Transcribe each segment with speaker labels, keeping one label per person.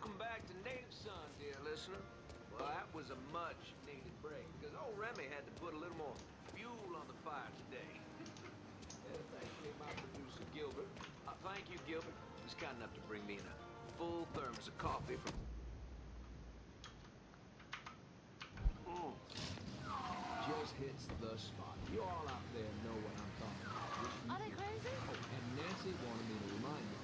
Speaker 1: Welcome back to Native Son, dear listener. Well, that was a much-needed break, because old Remy had to put a little more fuel on the fire today. Thankfully, my producer, Gilbert. Thank you, Gilbert. He was kind enough to bring me in a full thermos of coffee from...
Speaker 2: Just hits the spot. You all out there know what I'm talking about.
Speaker 3: Are they crazy?
Speaker 2: Oh, and Nancy wanted me to remind you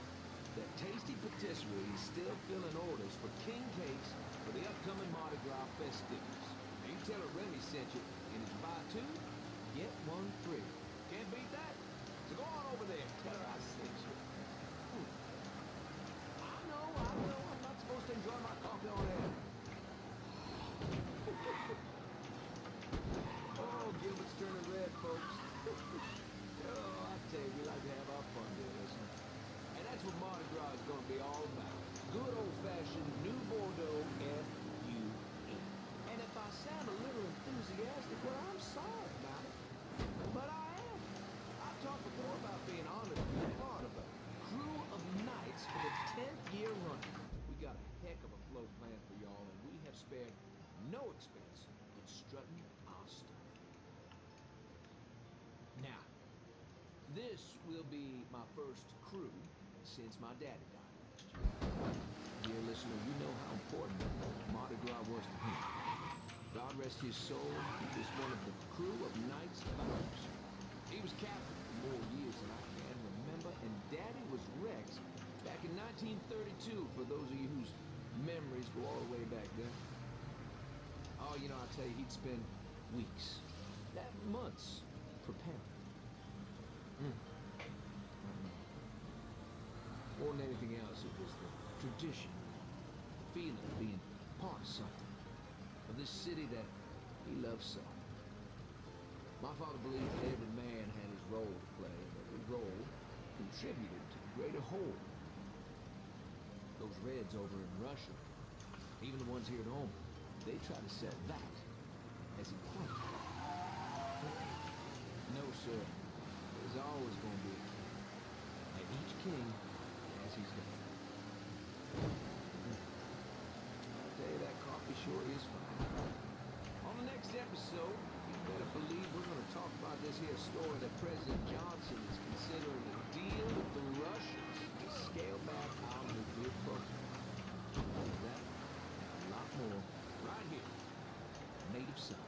Speaker 2: that Tasty Patisserie is still filling orders for king cakes for the upcoming Mardi Gras festivities. Now you tell her Remy sent you, and if you buy two, get one free. Can't beat that? So go on over there, tell her I sent you. I know, I'm not supposed to enjoy my coffee on air. Oh, Gilbert's turning red, folks. Oh, I tell you, we like to have our fun here, listen. And that's what Mardi Gras is going to be all about. Good old-fashioned New Bordeaux F-U-N. And if I sound a little enthusiastic, well, I'm sorry about it. But I am. I've talked before about being honored to be part of a crew of knights for the 10th year running. We got a heck of a float planned for y'all, and we have spared no expense in strutting our stuff. Now, this will be my first crew since my daddy died last year. Dear listener, you know how important Mardi Gras was to him. God rest his soul, he was one of the crew of Knights Founders. He was captain for more years than I can remember, and Daddy was Rex back in 1932, for those of you whose memories go all the way back then. Oh, you know, I tell you, he'd spend weeks, months, preparing. More than anything else, it was the tradition, the feeling of being part of something, of this city that he loved so. My father believed that every man had his role to play, and every role contributed to the greater whole. Those Reds over in Russia, even the ones here at home, they try to sell that as equality. No, sir. There's always going to be a king. And each king has his day. I'll tell you, that coffee sure is fine. On the next episode, you better believe we're going to talk about this here story that President Johnson is considering a deal with the Russians to scale back our nuclear program. That and a lot more right here, Native Son.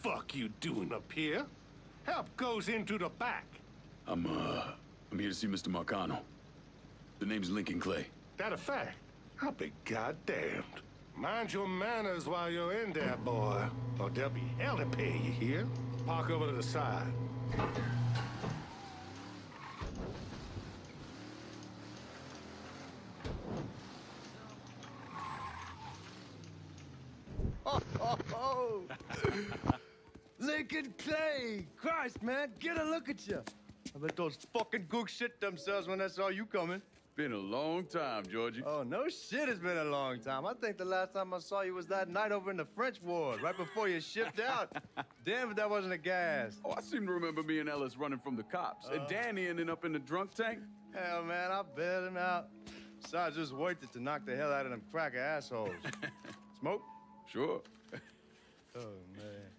Speaker 4: Fuck you doing up here? Help goes into the back.
Speaker 5: I'm here to see Mr. Marcano. The name's Lincoln Clay.
Speaker 4: That a fact? I'll be goddamned. Mind your manners while you're in there, boy. Or there'll be hell to pay, you hear? Park over to the side.
Speaker 3: Oh, Lincoln Clay! Christ, man, get a look at you. I bet those fucking gooks shit themselves when they saw you coming.
Speaker 5: Been a long time, Georgie.
Speaker 3: Oh, no shit, it's been a long time. I think the last time I saw you was that night over in the French ward, right before you shipped out. Damn if that wasn't a gas.
Speaker 5: Oh, I seem to remember me and Ellis running from the cops. And Danny ending up in the drunk tank.
Speaker 3: Hell, man, I bailed him out. Besides, just worth it to knock the hell out of them cracker assholes. Smoke?
Speaker 5: Sure.
Speaker 3: Oh, man.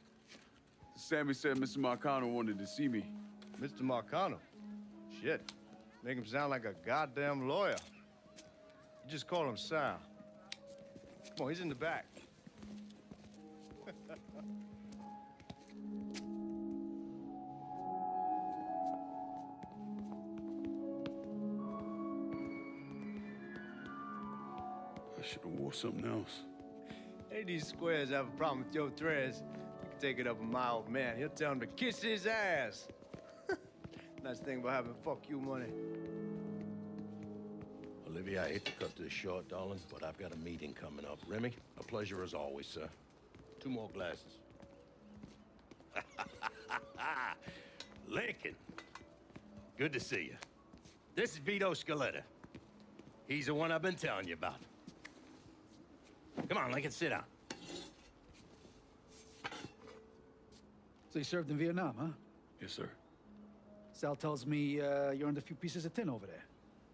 Speaker 5: Sammy said Mr. Marcano wanted to see me.
Speaker 3: Mr. Marcano? Shit. Make him sound like a goddamn lawyer. You just call him Sal. Come on, he's in the back.
Speaker 5: I should have wore something else.
Speaker 3: Hey, these squares have a problem with your threads. You can take it up with my old man. He'll tell him to kiss his ass. Nice thing about having fuck you money.
Speaker 6: Olivia, I hate to cut this short, darling, but I've got a meeting coming up. Remy, a pleasure as always, sir. 2 more glasses. Lincoln. Good to see you. This is Vito Scaletta. He's the one I've been telling you about. Come on, Lincoln, sit down.
Speaker 7: So you served in Vietnam, huh?
Speaker 5: Yes, sir.
Speaker 7: Sal tells me you earned a few pieces of tin over there.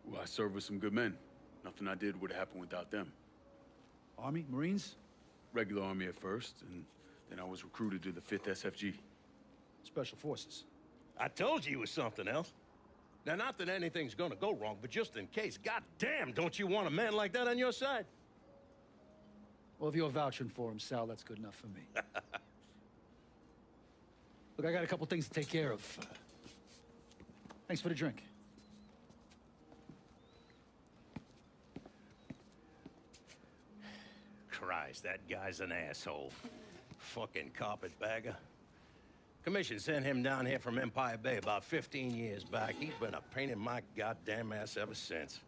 Speaker 5: Well, I served with some good men. Nothing I did would have happened without them.
Speaker 7: Army? Marines?
Speaker 5: Regular Army at first, and then I was recruited to the 5th SFG.
Speaker 7: Special Forces.
Speaker 6: I told you it was something else. Now, not that anything's gonna go wrong, but just in case, goddamn, don't you want a man like that on your side?
Speaker 7: Well, if you're vouching for him, Sal, that's good enough for me. Look, I got a couple things to take care of. Thanks for the drink.
Speaker 6: Christ, that guy's an asshole. Fucking carpetbagger. Commission sent him down here from Empire Bay about 15 years back. He's been a pain in my goddamn ass ever since.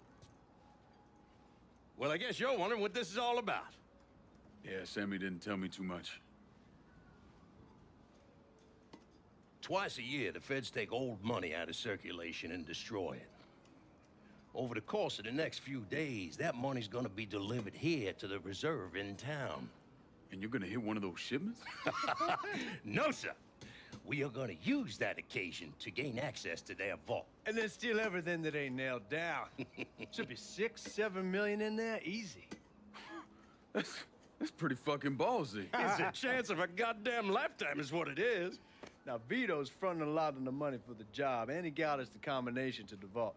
Speaker 6: Well, I guess you're wondering what this is all about.
Speaker 5: Yeah, Sammy didn't tell me too much.
Speaker 6: Twice a year, the feds take old money out of circulation and destroy it. Over the course of the next few days, that money's gonna be delivered here to the reserve in town.
Speaker 5: And you're gonna hit one of those shipments?
Speaker 6: No, sir. We are gonna use that occasion to gain access to their vault.
Speaker 3: And then steal everything that ain't nailed down. Should be 6, 7 million in there, easy.
Speaker 5: That's pretty fucking ballsy.
Speaker 6: It's a chance of a goddamn lifetime is what it is.
Speaker 3: Now, Vito's fronting a lot of the money for the job, and he got us the combination to the vault.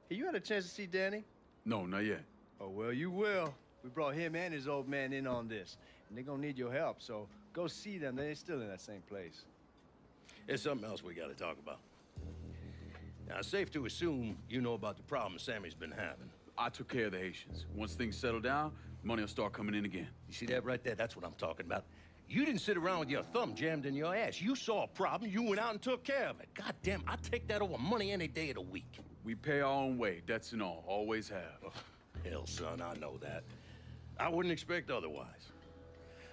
Speaker 3: Hey, you had a chance to see Danny?
Speaker 5: No, not yet.
Speaker 3: Oh, well, you will. We brought him and his old man in on this, and they're gonna need your help, so go see them. They're still in that same place.
Speaker 6: There's something else we gotta talk about. Now, it's safe to assume you know about the problem Sammy's been having.
Speaker 5: I took care of the Haitians. Once things settle down, money will start coming in again.
Speaker 6: You see that right there? That's what I'm talking about. You didn't sit around with your thumb jammed in your ass. You saw a problem, you went out and took care of it. God damn, I'd take that over money any day of the week.
Speaker 5: We pay our own way, debts and all. Always have.
Speaker 6: Oh, hell, son, I know that. I wouldn't expect otherwise.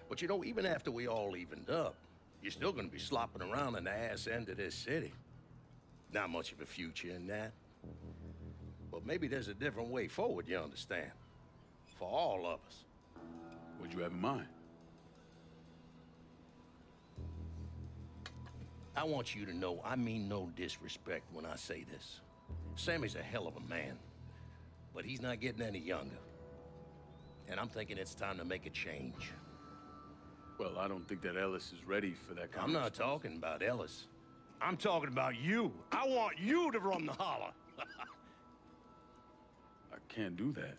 Speaker 6: But you know, even after we all evened up, you're still gonna be slopping around in the ass end of this city. Not much of a future in that. But maybe there's a different way forward, you understand? For all of us.
Speaker 5: What'd you have in mind?
Speaker 6: I want you to know I mean no disrespect when I say this. Sammy's a hell of a man, but he's not getting any younger. And I'm thinking it's time to make a change.
Speaker 5: Well, I don't think that Ellis is ready for that kind
Speaker 6: I'm
Speaker 5: of
Speaker 6: not talking about Ellis. I'm talking about you. I want you to run the holler.
Speaker 5: I can't do that.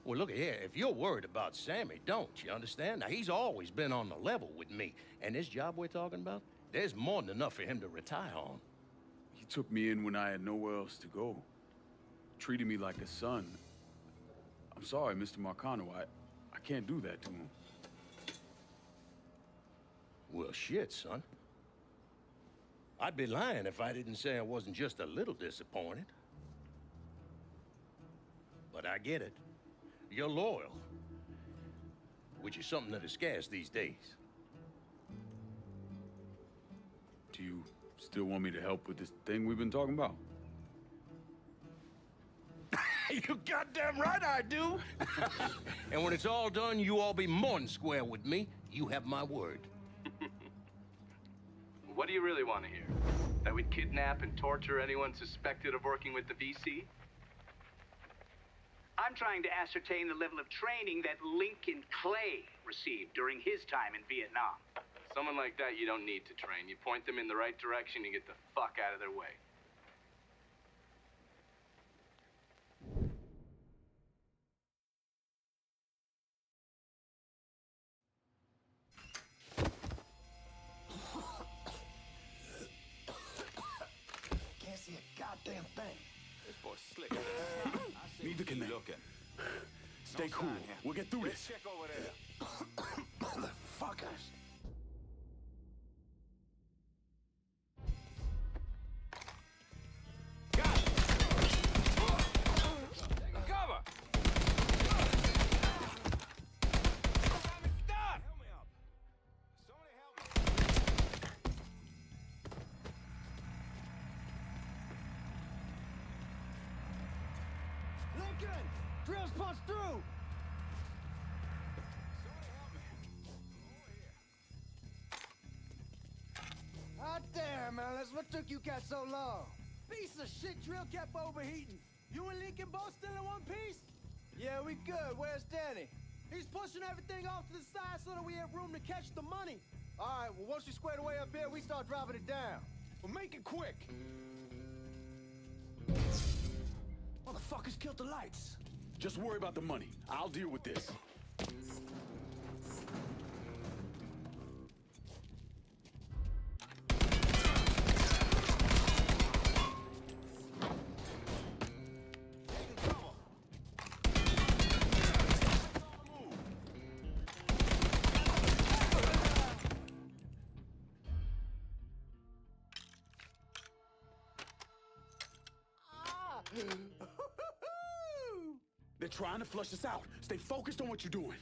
Speaker 6: Well, look here, if you're worried about Sammy, don't, you understand? Now, he's always been on the level with me, and this job we're talking about, there's more than enough for him to retire on.
Speaker 5: He took me in when I had nowhere else to go. Treated me like a son. I'm sorry, Mr. Marcano. can't do that to him.
Speaker 6: Well, shit, son. I'd be lying if I didn't say I wasn't just a little disappointed. But I get it. You're loyal. Which is something that is scarce these days.
Speaker 5: Do you still want me to help with this thing we've been talking about?
Speaker 6: You goddamn right I do! And when it's all done, you all be more than square with me. You have my word.
Speaker 8: What do you really want to hear? That we'd kidnap and torture anyone suspected of working with the VC?
Speaker 9: I'm trying to ascertain the level of training that Lincoln Clay received during his time in Vietnam.
Speaker 8: Someone like that you don't need to train. You point them in the right direction, you get the fuck out of their way.
Speaker 3: Can't see a goddamn thing.
Speaker 1: This boy's slick.
Speaker 5: Neither can they. Stay cool. We'll get through this.
Speaker 1: Check over there.
Speaker 3: Motherfuckers.
Speaker 1: Cover! Stop! Help me up. Somebody help me.
Speaker 3: Lincoln! Drills punch through! Hot damn, Alice. What took you cats so long? Piece of shit drill kept overheating. You and Lincoln both still in one piece? Yeah, we good. Where's Danny? He's pushing everything off to the side so that we have room to catch the money. All right, well, once we square away up here, we start driving it down. Well, make it quick. Motherfuckers killed the lights.
Speaker 5: Just worry about the money. I'll deal with this. They're trying to flush us out. Stay focused on what you're doing.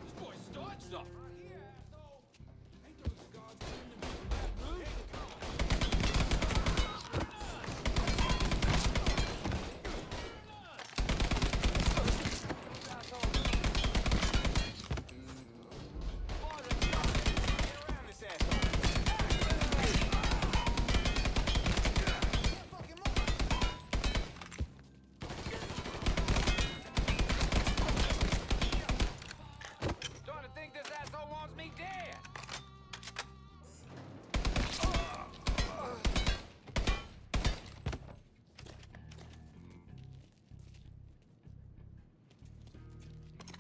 Speaker 1: This boy starting stuff. Starting to think this asshole wants me dead.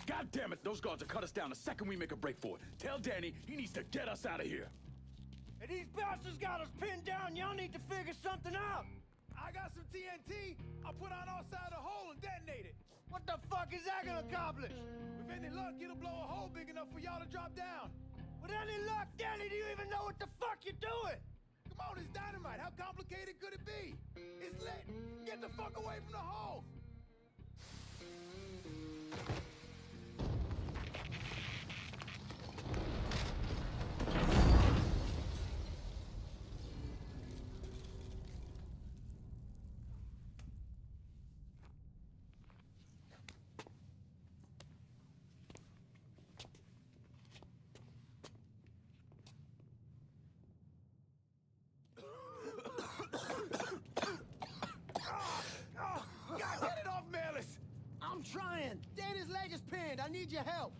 Speaker 5: God damn it, those guards will cut us down the second we make a break for it. Tell Danny he needs to get us out of here.
Speaker 3: Hey, these bastards got us pinned down. Y'all need to figure something out. I got some TNT. I'll put on our side of the hole and detonate it. What the fuck is that gonna accomplish? With any luck, it'll blow a hole big enough for y'all to drop down. With any luck, Danny, do you even know what the fuck you're doing? Come on, it's dynamite. How complicated could it be? It's lit. Get the fuck away from the hole. God, get it off, Melis! I'm trying. Danny's leg is pinned. I need your help.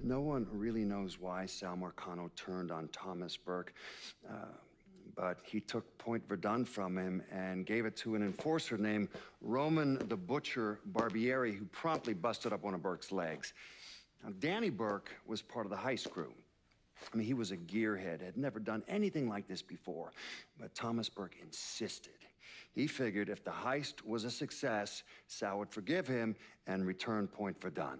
Speaker 10: No one really knows why Sal Marcano turned on Thomas Burke, but he took Point Verdun from him and gave it to an enforcer named Roman the Butcher Barbieri, who promptly busted up one of Burke's legs. Now, Danny Burke was part of the heist crew. I mean, he was a gearhead, had never done anything like this before. But Thomas Burke insisted. He figured if the heist was a success, Sal would forgive him and return Point Verdun.